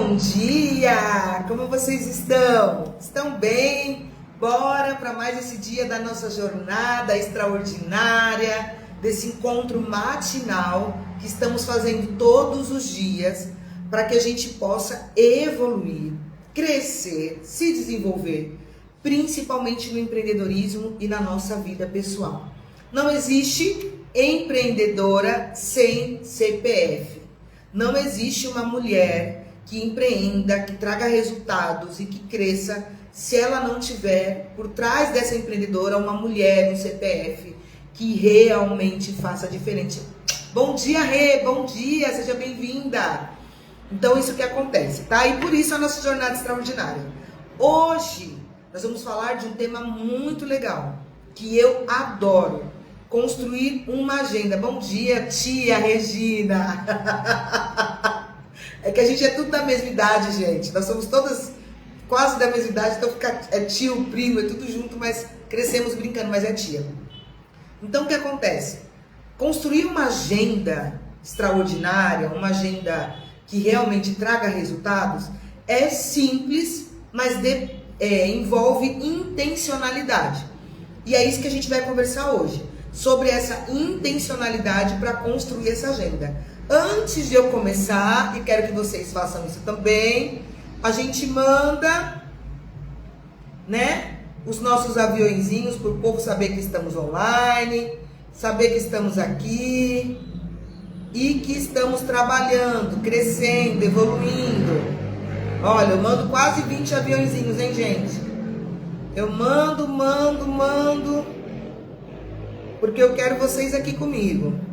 Bom dia! Como vocês estão? Estão bem? Bora para mais esse dia da nossa jornada extraordinária, desse encontro matinal que estamos fazendo todos os dias para que a gente possa evoluir, crescer, se desenvolver, principalmente no empreendedorismo e na nossa vida pessoal. Não existe empreendedora sem CPF. Não existe uma mulher que empreenda, que traga resultados e que cresça, se ela não tiver por trás dessa empreendedora uma mulher, um CPF, que realmente faça diferente. Bom dia, Rê! Bom dia! Seja bem-vinda! Então, isso que acontece, tá? E por isso a nossa jornada extraordinária. Hoje, nós vamos falar de um tema muito legal, que eu adoro. Construir uma agenda. Bom dia, tia Regina! É que a gente é tudo da mesma idade, gente. Nós somos todas quase da mesma idade, então fica tio, primo, é tudo junto, mas crescemos brincando, mas é tia. Então o que acontece? Construir uma agenda extraordinária, uma agenda que realmente traga resultados, é simples, mas envolve intencionalidade. E é isso que a gente vai conversar hoje, sobre essa intencionalidade para construir essa agenda. Antes de eu começar, e quero que vocês façam isso também, a gente manda, né, os nossos aviõezinhos para o povo saber que estamos online, saber que estamos aqui e que estamos trabalhando, crescendo, evoluindo. Olha, eu mando quase 20 aviõezinhos, hein, gente? Eu mando, porque eu quero vocês aqui comigo.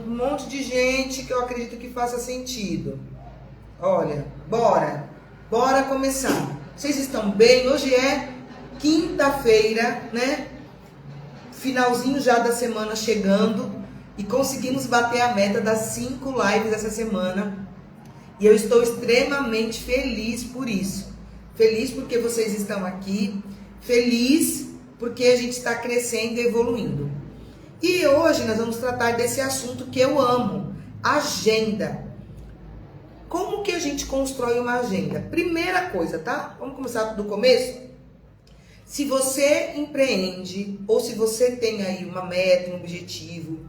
Um monte de gente que eu acredito que faça sentido. Olha, bora começar. Vocês estão bem? Hoje é quinta-feira, né? Finalzinho já da semana chegando e conseguimos bater a meta das 5 lives essa semana. E eu estou extremamente feliz por isso. Feliz porque vocês estão aqui. Feliz porque a gente está crescendo e evoluindo. E hoje nós vamos tratar desse assunto que eu amo, agenda. Como que a gente constrói uma agenda? Primeira coisa, tá? Vamos começar do começo? Se você empreende, ou se você tem aí uma meta, um objetivo,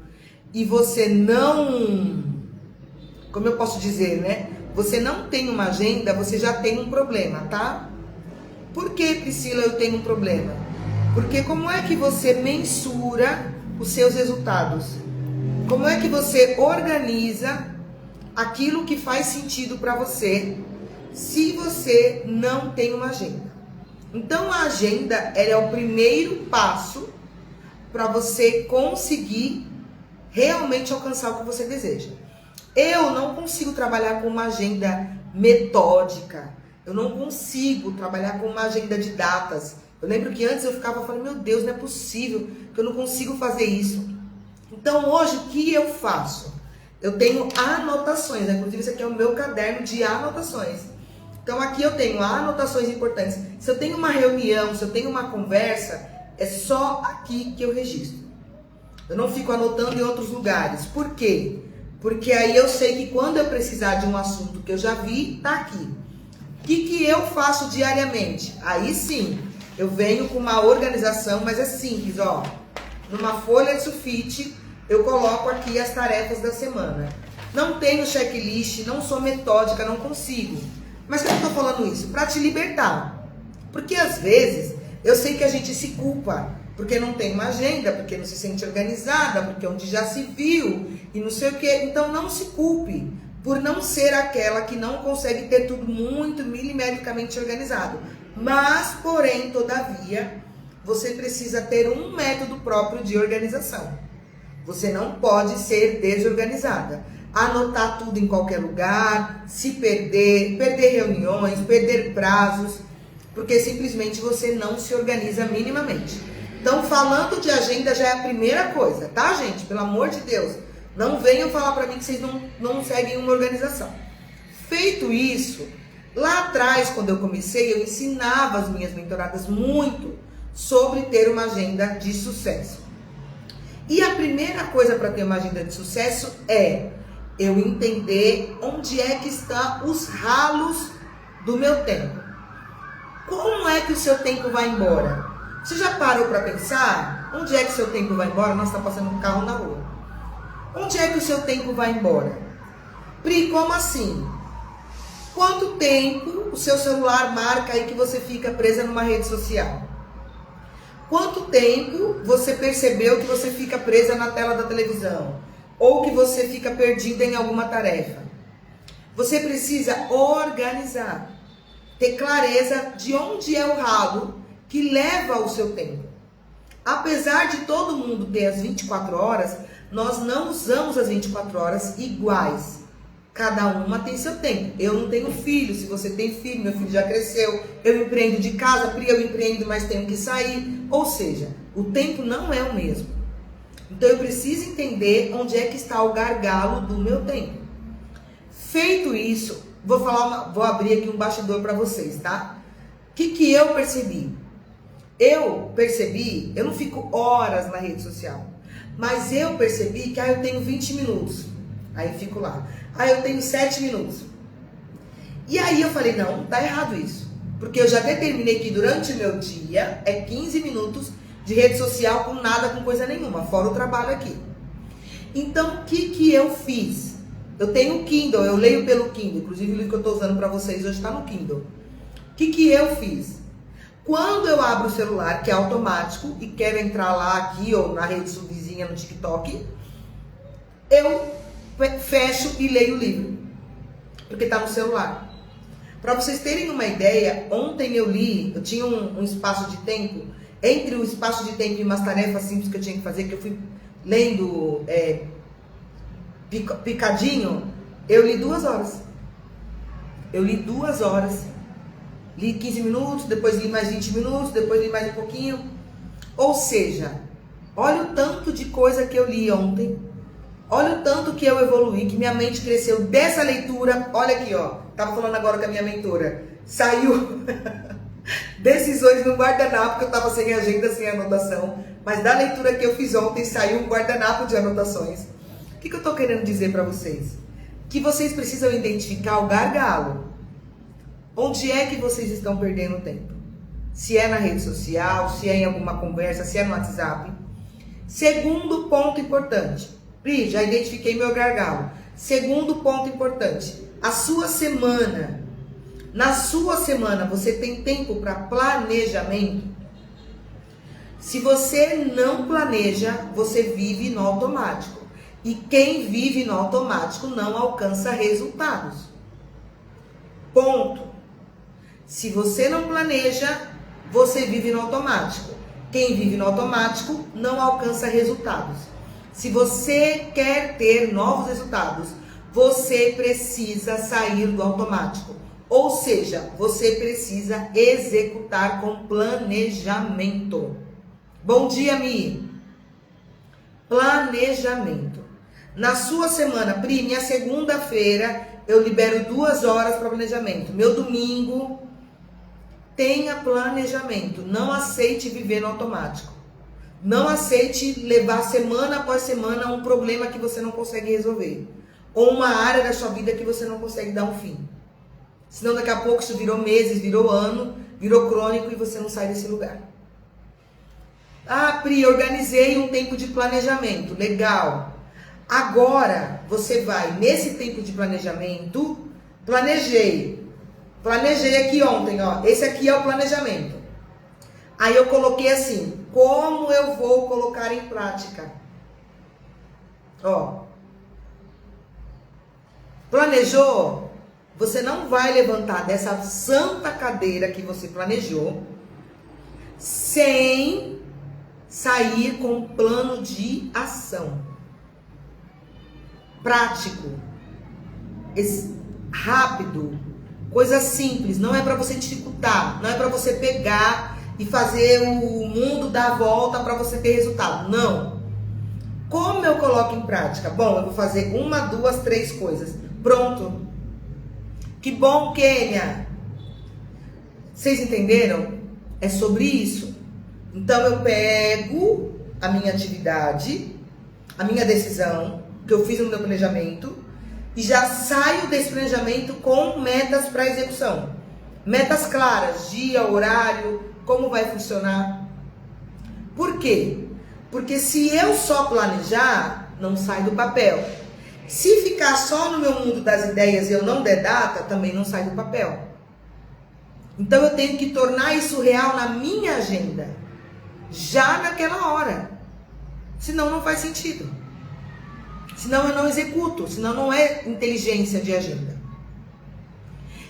e você não, como eu posso dizer, né? Você não tem uma agenda, você já tem um problema, tá? Por que, Priscila, eu tenho um problema? Porque como é que você mensura os seus resultados? Como é que você organiza aquilo que faz sentido para você se você não tem uma agenda? Então a agenda é o primeiro passo para você conseguir realmente alcançar o que você deseja. Eu não consigo trabalhar com uma agenda metódica. Eu não consigo trabalhar com uma agenda de datas. Eu lembro que antes eu ficava falando, meu Deus, não é possível que eu não consigo fazer isso. Então hoje o que eu faço? Eu tenho anotações, né? Inclusive esse aqui é o meu caderno de anotações. Então aqui eu tenho anotações importantes. Se eu tenho uma reunião, se eu tenho uma conversa, é só aqui que eu registro. Eu não fico anotando em outros lugares. Por quê? Porque aí eu sei que quando eu precisar de um assunto que eu já vi, tá aqui. O que eu faço diariamente? Aí sim, eu venho com uma organização, mas é simples, ó. Numa folha de sulfite, eu coloco aqui as tarefas da semana. Não tenho checklist, não sou metódica, não consigo. Mas por que eu tô falando isso? Para te libertar. Porque às vezes, eu sei que a gente se culpa, porque não tem uma agenda, porque não se sente organizada, porque onde já se viu, e não sei o quê. Então não se culpe por não ser aquela que não consegue ter tudo muito milimetricamente organizado. Mas, porém, todavia, você precisa ter um método próprio de organização. Você não pode ser desorganizada. Anotar tudo em qualquer lugar, se perder reuniões, perder prazos, porque simplesmente você não se organiza minimamente. Então, falando de agenda já é a primeira coisa, tá, gente? Pelo amor de Deus, não venham falar pra mim que vocês não seguem uma organização. Feito isso, lá atrás, quando eu comecei, eu ensinava as minhas mentoradas muito sobre ter uma agenda de sucesso. E a primeira coisa para ter uma agenda de sucesso é Eu entender onde é que estão os ralos do meu tempo. Como é que o seu tempo vai embora? Você já parou para pensar? Onde é que o seu tempo vai embora? Nossa, está passando um carro na rua. Onde é que o seu tempo vai embora? Pri, como assim? Quanto tempo o seu celular marca aí que você fica presa numa rede social? Quanto tempo você percebeu que você fica presa na tela da televisão? Ou que você fica perdida em alguma tarefa? Você precisa organizar, ter clareza de onde é o ralo que leva o seu tempo. Apesar de todo mundo ter as 24 horas, nós não usamos as 24 horas iguais. Cada uma tem seu tempo. Eu não tenho filho, se você tem filho, meu filho já cresceu. Eu empreendo de casa, Pri, eu empreendo, mas tenho que sair. Ou seja, o tempo não é o mesmo. Então eu preciso entender onde é que está o gargalo do meu tempo. Feito isso, vou abrir aqui um bastidor para vocês, tá? O que eu percebi? Eu não fico horas na rede social, mas eu percebi que eu tenho 20 minutos, aí fico lá. Eu tenho 7 minutos. E aí eu falei, não, tá errado isso. Porque eu já determinei que durante o meu dia é 15 minutos de rede social com nada, com coisa nenhuma, fora o trabalho aqui. Então, o que eu fiz? Eu tenho o Kindle, eu leio pelo Kindle, inclusive o livro que eu estou usando para vocês hoje está no Kindle. O que eu fiz? Quando eu abro o celular, que é automático, e quero entrar lá aqui ou na rede vizinha no TikTok, eu fecho e leio o livro, porque está no celular. Para vocês terem uma ideia, ontem eu tinha um espaço de tempo, entre o espaço de tempo e umas tarefas simples que eu tinha que fazer, que eu fui lendo picadinho, eu li 2 horas. Eu li 2 horas. Li 15 minutos, depois li mais 20 minutos, depois li mais um pouquinho. Ou seja, olha o tanto de coisa que eu li ontem. Olha o tanto que eu evoluí, que minha mente cresceu dessa leitura. Olha aqui, ó. Tava falando agora com a minha mentora. Saiu decisões no guardanapo, que eu tava sem agenda, sem anotação. Mas da leitura que eu fiz ontem, saiu um guardanapo de anotações. O que eu tô querendo dizer para vocês? Que vocês precisam identificar o gargalo. Onde é que vocês estão perdendo tempo? Se é na rede social, se é em alguma conversa, se é no WhatsApp. Segundo ponto importante. Pri, já identifiquei meu gargalo. Segundo ponto importante. A sua semana. Na sua semana, você tem tempo para planejamento? Se você não planeja, você vive no automático. E quem vive no automático não alcança resultados. Ponto. Se você não planeja, você vive no automático. Quem vive no automático não alcança resultados. Se você quer ter novos resultados, você precisa sair do automático. Ou seja, você precisa executar com planejamento. Bom dia, Mi. Planejamento. Na sua semana, Pri, minha segunda-feira, eu libero 2 horas para planejamento. Meu domingo, tenha planejamento. Não aceite viver no automático. Não aceite levar semana após semana um problema que você não consegue resolver. Ou uma área da sua vida que você não consegue dar um fim. Senão daqui a pouco isso virou meses, virou ano, virou crônico e você não sai desse lugar. Pri, organizei um tempo de planejamento. Legal. Agora você vai, nesse tempo de planejamento, planejei aqui ontem, ó. Esse aqui é o planejamento. Aí eu coloquei assim, como eu vou colocar em prática? Ó. Planejou? Você não vai levantar dessa santa cadeira que você planejou sem sair com um plano de ação. Prático. Rápido. Coisa simples. Não é para você dificultar. Não é para você pegar e fazer o mundo dar a volta para você ter resultado. Não. Como eu coloco em prática? Bom, eu vou fazer 1, 2, 3 coisas. Pronto. Que bom, Kênia. Vocês entenderam? É sobre isso. Então eu pego a minha atividade, a minha decisão, que eu fiz no meu planejamento, e já saio desse planejamento com metas para execução. Metas claras, dia, horário, como vai funcionar. Por quê? Porque se eu só planejar, não sai do papel. Se ficar só no meu mundo das ideias e eu não der data, também não sai do papel. Então eu tenho que tornar isso real na minha agenda, já naquela hora. Senão não faz sentido. Senão eu não executo, senão não é inteligência de agenda.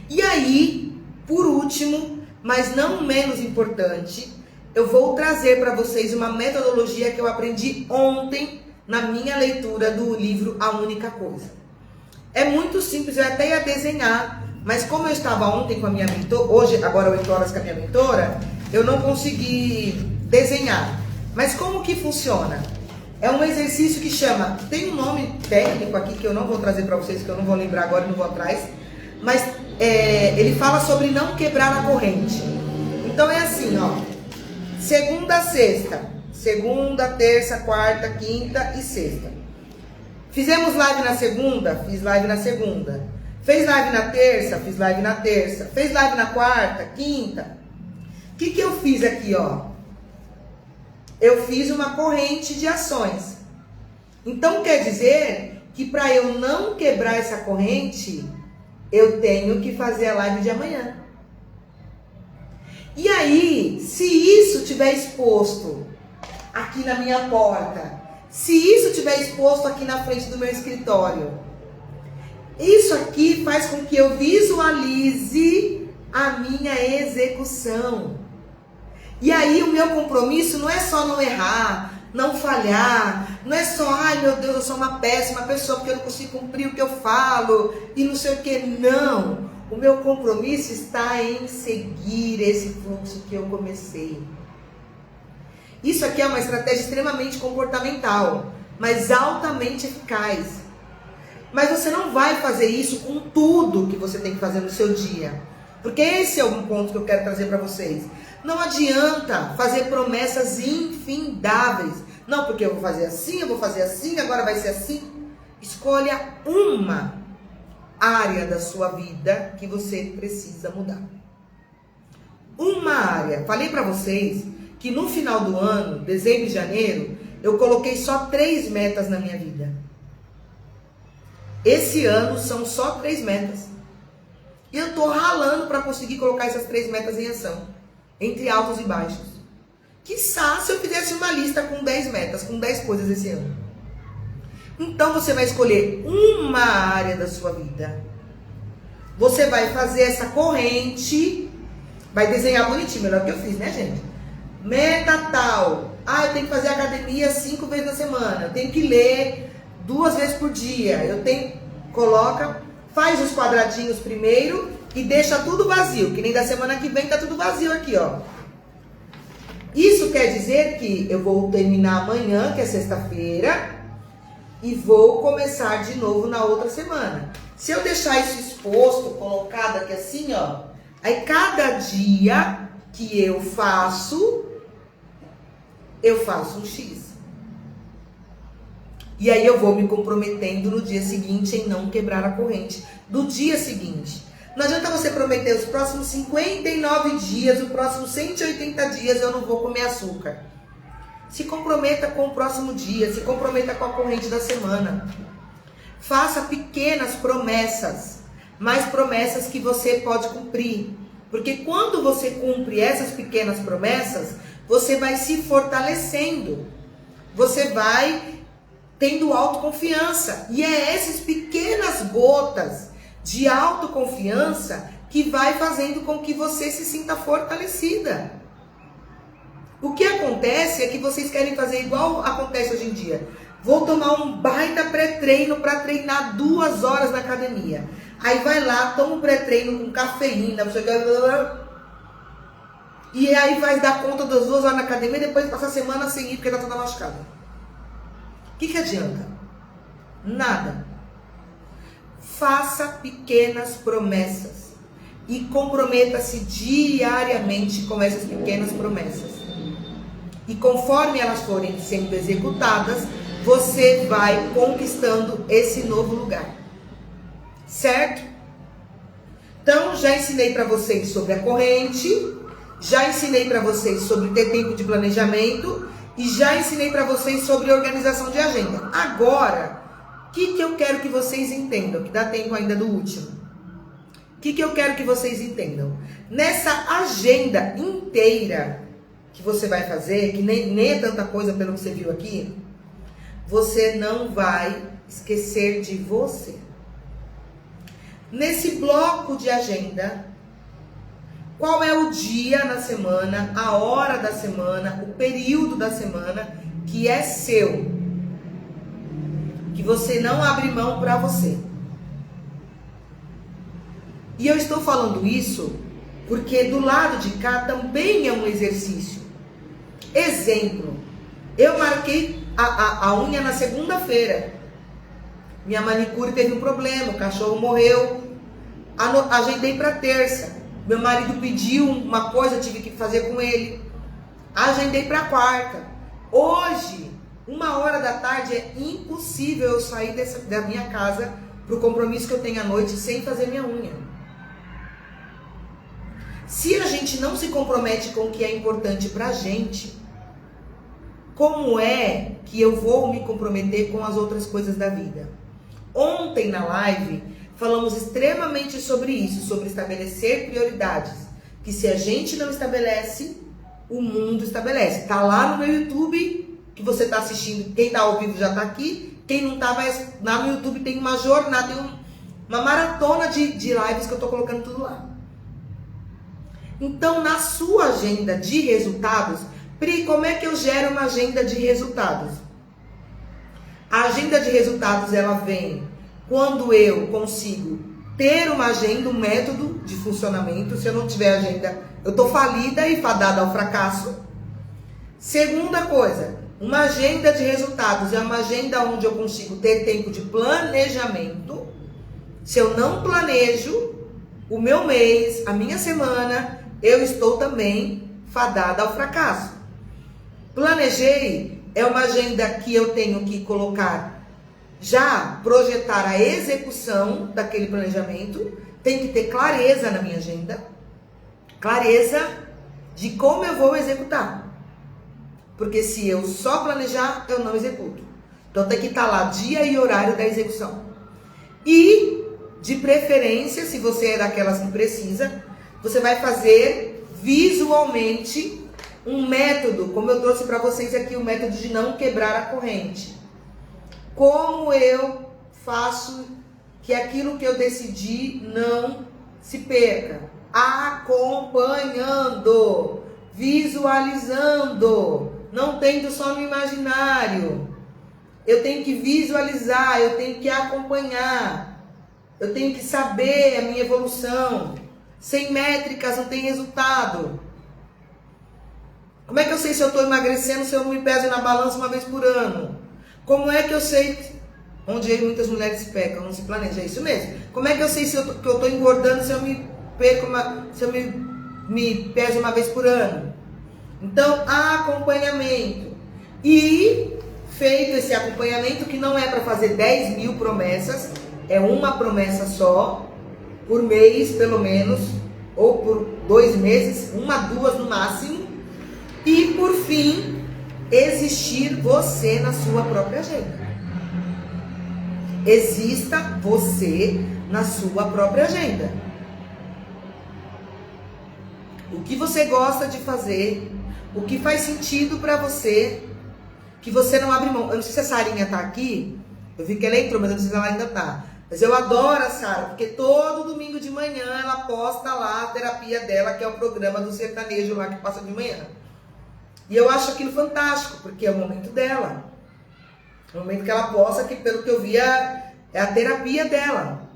E aí, por último, mas não menos importante, eu vou trazer para vocês uma metodologia que eu aprendi ontem na minha leitura do livro A Única Coisa. É muito simples, eu até ia desenhar, mas como eu estava ontem com a minha mentora, hoje, agora 8 horas com a minha mentora, eu não consegui desenhar. Mas como que funciona? É um exercício que chama, tem um nome técnico aqui que eu não vou trazer para vocês, que eu não vou lembrar agora e não vou atrás, mas ele fala sobre não quebrar a corrente. Então é assim, ó, segunda a sexta, segunda, terça, quarta, quinta e sexta. Fizemos live na segunda, fiz live na segunda. Fez live na terça, fiz live na terça. Fez live na quarta, quinta. O que eu fiz aqui, ó? Eu fiz uma corrente de ações. Então quer dizer que para eu não quebrar essa corrente, eu tenho que fazer a live de amanhã. E aí, se isso estiver exposto aqui na minha porta, se isso estiver exposto aqui na frente do meu escritório, isso aqui faz com que eu visualize a minha execução. E aí o meu compromisso não é só não errar, não falhar, não é só, ai meu Deus, eu sou uma péssima pessoa porque eu não consigo cumprir o que eu falo e não sei o que, não. O meu compromisso está em seguir esse fluxo que eu comecei. Isso aqui é uma estratégia extremamente comportamental, mas altamente eficaz. Mas você não vai fazer isso com tudo que você tem que fazer no seu dia. Porque esse é um ponto que eu quero trazer para vocês. Não adianta fazer promessas infindáveis. Não, porque eu vou fazer assim, agora vai ser assim. Escolha uma área da sua vida que você precisa mudar. Uma área. Falei para vocês que no final do ano, dezembro e janeiro, eu coloquei só 3 metas na minha vida. Esse ano são só 3 metas. E eu tô ralando para conseguir colocar essas 3 metas em ação, entre altos e baixos. Quiçá se eu fizesse uma lista com 10 metas, com 10 coisas esse ano. Então você vai escolher uma área da sua vida. Você vai fazer essa corrente, vai desenhar bonitinho, melhor que eu fiz, né, gente? Meta tal. Eu tenho que fazer academia 5 vezes na semana. Eu tenho que ler 2 vezes por dia. Faz os quadradinhos primeiro e deixa tudo vazio. Que nem da semana que vem tá tudo vazio aqui, ó. Isso quer dizer que eu vou terminar amanhã, que é sexta-feira, e vou começar de novo na outra semana. Se eu deixar isso exposto, colocado aqui assim, ó, aí cada dia que eu faço um X. E aí eu vou me comprometendo no dia seguinte em não quebrar a corrente do dia seguinte. Não adianta você prometer os próximos 59 dias, os próximos 180 dias eu não vou comer açúcar. Se comprometa com o próximo dia, se comprometa com a corrente da semana. Faça pequenas promessas, mas promessas que você pode cumprir. Porque quando você cumpre essas pequenas promessas, você vai se fortalecendo. Você vai tendo autoconfiança. E é essas pequenas gotas de autoconfiança que vai fazendo com que você se sinta fortalecida. O que acontece é que vocês querem fazer igual acontece hoje em dia. Vou tomar um baita pré-treino para treinar 2 horas na academia. Aí vai lá, toma um pré-treino com cafeína, e aí vai dar conta das 2 horas na academia e depois passa a semana sem ir porque tá toda machucada. O que adianta? Nada. Faça pequenas promessas e comprometa-se diariamente com essas pequenas promessas. E conforme elas forem sendo executadas, você vai conquistando esse novo lugar. certo? Então, já ensinei para vocês sobre a corrente, já ensinei para vocês sobre ter tempo de planejamento e já ensinei para vocês sobre organização de agenda. Agora, o que eu quero que vocês entendam, que dá tempo ainda do último. O que eu quero que vocês entendam? Nessa agenda inteira que você vai fazer, que nem é tanta coisa pelo que você viu aqui, você não vai esquecer de você. Nesse bloco de agenda, qual é o dia na semana, a hora da semana, o período da semana que é seu, que você não abre mão para você. E eu estou falando isso porque do lado de cá também é um exercício. Exemplo, eu marquei a unha na segunda-feira. Minha manicure teve um problema, o cachorro morreu. Agendei para terça. Meu marido pediu uma coisa, tive que fazer com ele. Agendei para quarta. Hoje, 13h é impossível eu sair da minha casa para o compromisso que eu tenho à noite sem fazer minha unha. Se a gente não se compromete com o que é importante pra gente, como é que eu vou me comprometer com as outras coisas da vida? Ontem na live falamos extremamente sobre isso, sobre estabelecer prioridades. Que se a gente não estabelece, o mundo estabelece. Tá lá no meu YouTube, que você tá assistindo, quem tá ao vivo já tá aqui, quem não tá, vai lá no YouTube tem uma jornada, tem uma maratona de lives que eu tô colocando tudo lá. Então, na sua agenda de resultados, Pri, como é que eu gero uma agenda de resultados? A agenda de resultados, ela vem quando eu consigo ter uma agenda, um método de funcionamento. Se eu não tiver agenda, eu tô falida e fadada ao fracasso. Segunda coisa, uma agenda de resultados é uma agenda onde eu consigo ter tempo de planejamento. Se eu não planejo o meu mês, a minha semana, eu estou também fadada ao fracasso. Planejei é uma agenda que eu tenho que colocar, já projetar a execução daquele planejamento. Tem que ter clareza na minha agenda, clareza de como eu vou executar. Porque se eu só planejar, eu não executo. Então tem que estar lá dia e horário da execução. E, de preferência, se você é daquelas que precisa, você vai fazer visualmente um método, como eu trouxe para vocês aqui, o método de não quebrar a corrente. Como eu faço que aquilo que eu decidi não se perca? Acompanhando, visualizando, não tendo só no imaginário. Eu tenho que visualizar, eu tenho que acompanhar, eu tenho que saber a minha evolução. Sem métricas não tem resultado. Como é que eu sei se eu estou emagrecendo se eu não me peso na balança uma vez por ano? Como é que eu sei, onde muitas mulheres pecam, não se planeja, é isso mesmo. Como é que eu sei que eu estou engordando se eu me perco se eu me peso uma vez por ano? Então, acompanhamento. E feito esse acompanhamento, que não é para fazer 10 mil promessas, é uma promessa só, por mês pelo menos, ou por 2 meses, 1, 2 no máximo. E por fim, existir você na sua própria agenda. Exista você na sua própria agenda. O que você gosta de fazer, o que faz sentido para você, que você não abre mão. Eu não sei se a Sarinha tá aqui, eu vi que ela entrou, mas eu não sei se ela ainda tá. Mas eu adoro a Sara, porque todo domingo de manhã ela posta lá a terapia dela, que é o programa do sertanejo lá que passa de manhã. E eu acho aquilo fantástico, porque é o momento dela. É o momento que ela posta, que pelo que eu vi é a terapia dela.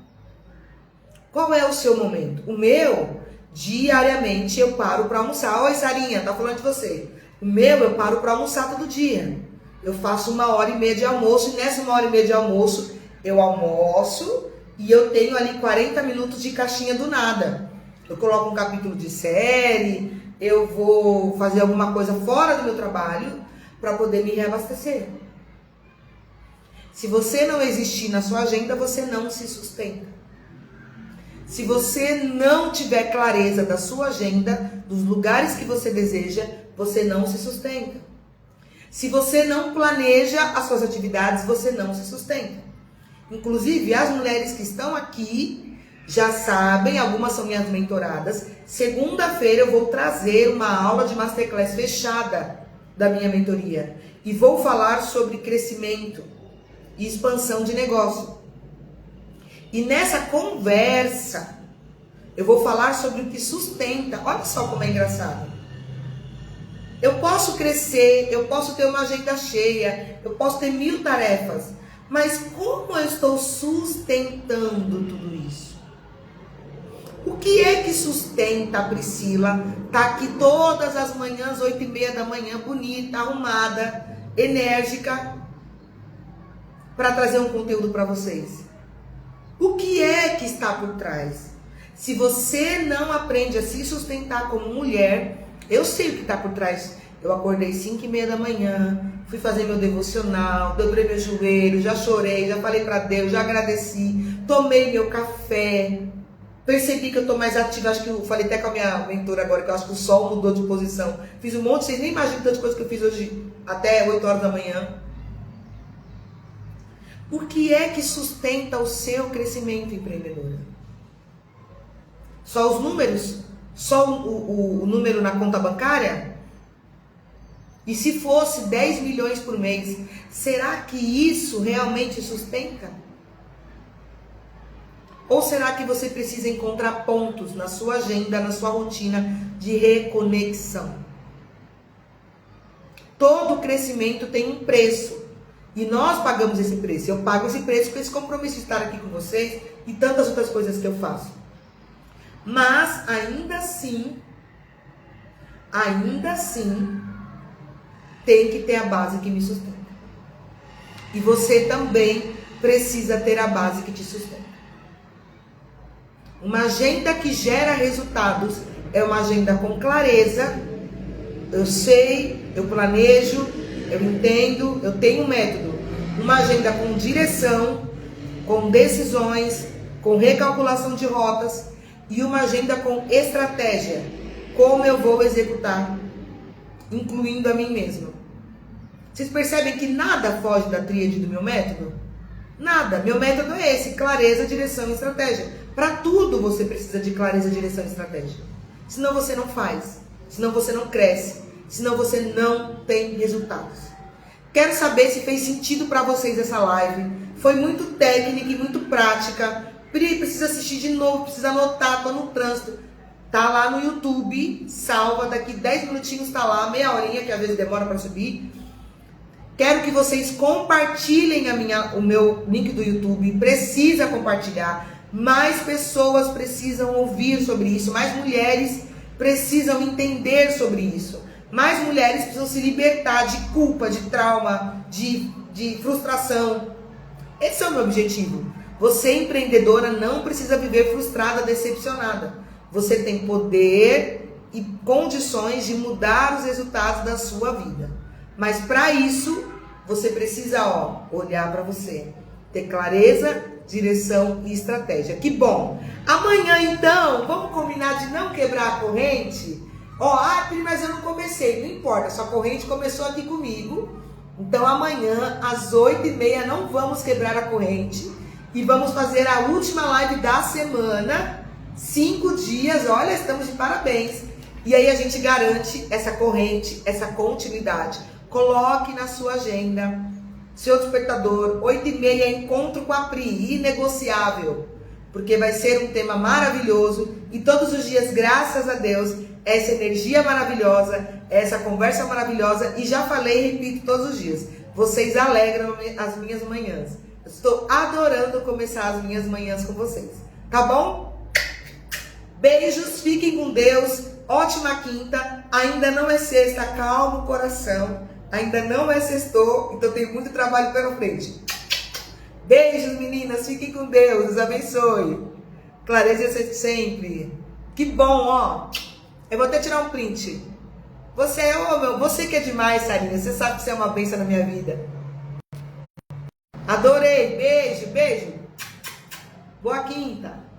Qual é o seu momento? O meu, diariamente eu paro para almoçar. Oi, Sarinha, tá falando de você. O meu, eu paro para almoçar todo dia. Eu faço 1h30 de almoço, e nessa 1h30 de almoço, eu almoço e eu tenho ali 40 minutos de caixinha do nada. Eu coloco um capítulo de série, eu vou fazer alguma coisa fora do meu trabalho para poder me reabastecer. Se você não existir na sua agenda, você não se sustenta. Se você não tiver clareza da sua agenda, dos lugares que você deseja, você não se sustenta. Se você não planeja as suas atividades, você não se sustenta. Inclusive, as mulheres que estão aqui já sabem, algumas são minhas mentoradas. Segunda-feira eu vou trazer uma aula de Masterclass fechada da minha mentoria. E vou falar sobre crescimento e expansão de negócio. E nessa conversa, eu vou falar sobre o que sustenta. Olha só como é engraçado. Eu posso crescer, eu posso ter uma agenda cheia, eu posso ter 1000 tarefas. Mas como eu estou sustentando tudo isso? O que é que sustenta a Priscila? Tá aqui todas as manhãs, 8h30 da manhã, bonita, arrumada, enérgica, para trazer um conteúdo para vocês. O que é que está por trás? Se você não aprende a se sustentar como mulher, eu sei o que está por trás. Eu acordei 5h30 da manhã, fui fazer meu devocional, dobrei meu joelho, já chorei, já falei para Deus, já agradeci, tomei meu café, percebi que eu estou mais ativa. Acho que eu falei até com a minha mentora agora, que eu acho que o sol mudou de posição. Fiz um monte, vocês nem imaginam tanta coisa que eu fiz hoje, até 8 horas da manhã. O que é que sustenta o seu crescimento, empreendedora? Só os números? Só o número na conta bancária? E se fosse 10 milhões por mês, será que isso realmente sustenta? Ou será que você precisa encontrar pontos na sua agenda, na sua rotina de reconexão? Todo crescimento tem um preço. E nós pagamos esse preço. Eu pago esse preço com esse compromisso de estar aqui com vocês e tantas outras coisas que eu faço. Mas ainda assim, tem que ter a base que me sustenta. E você também precisa ter a base que te sustenta. Uma agenda que gera resultados é uma agenda com clareza. Eu sei, eu planejo, eu entendo, eu tenho um método. Uma agenda com direção, com decisões, com recalculação de rotas e uma agenda com estratégia. Como eu vou executar, incluindo a mim mesma. Vocês percebem que nada foge da tríade do meu método? Nada. Meu método é esse: clareza, direção e estratégia. Para tudo você precisa de clareza, direção e estratégia. Senão você não faz. Senão você não cresce. Senão você não tem resultados. Quero saber se fez sentido para vocês essa live. Foi muito técnica e muito prática. Precisa assistir de novo, precisa anotar, tô no trânsito. Tá lá no YouTube, salva, daqui 10 minutinhos tá lá, meia horinha, que às vezes demora para subir. Quero que vocês compartilhem o meu link do YouTube. Precisa compartilhar. Mais pessoas precisam ouvir sobre isso. Mais mulheres precisam entender sobre isso. Mais mulheres precisam se libertar de culpa, de trauma, de frustração. Esse é o meu objetivo. Você, empreendedora, não precisa viver frustrada, decepcionada. Você tem poder e condições de mudar os resultados da sua vida. Mas para isso, você precisa olhar para você. Ter clareza, direção e estratégia. Que bom! Amanhã, então, vamos combinar de não quebrar a corrente? Mas eu não comecei. Não importa, sua corrente começou aqui comigo. Então, amanhã, às 8h30, não vamos quebrar a corrente. E vamos fazer a última live da semana. 5 dias, olha, estamos de parabéns. E aí a gente garante essa corrente, essa continuidade. Coloque na sua agenda, seu despertador, 8h30, encontro com a Pri, inegociável. Porque vai ser um tema maravilhoso. E todos os dias, graças a Deus, essa energia maravilhosa, essa conversa maravilhosa. E já falei e repito todos os dias. Vocês alegram as minhas manhãs. Eu estou adorando começar as minhas manhãs com vocês. Tá bom? Beijos, fiquem com Deus. Ótima quinta. Ainda não é sexta, calma o coração. Ainda não é sextou, então tem muito trabalho pela frente. Beijos, meninas. Fiquem com Deus. Deus abençoe. Clareza sempre. Que bom, Eu vou até tirar um print. Você que é demais, Sarinha. Você sabe que você é uma bênção na minha vida. Adorei. Beijo, beijo. Boa quinta.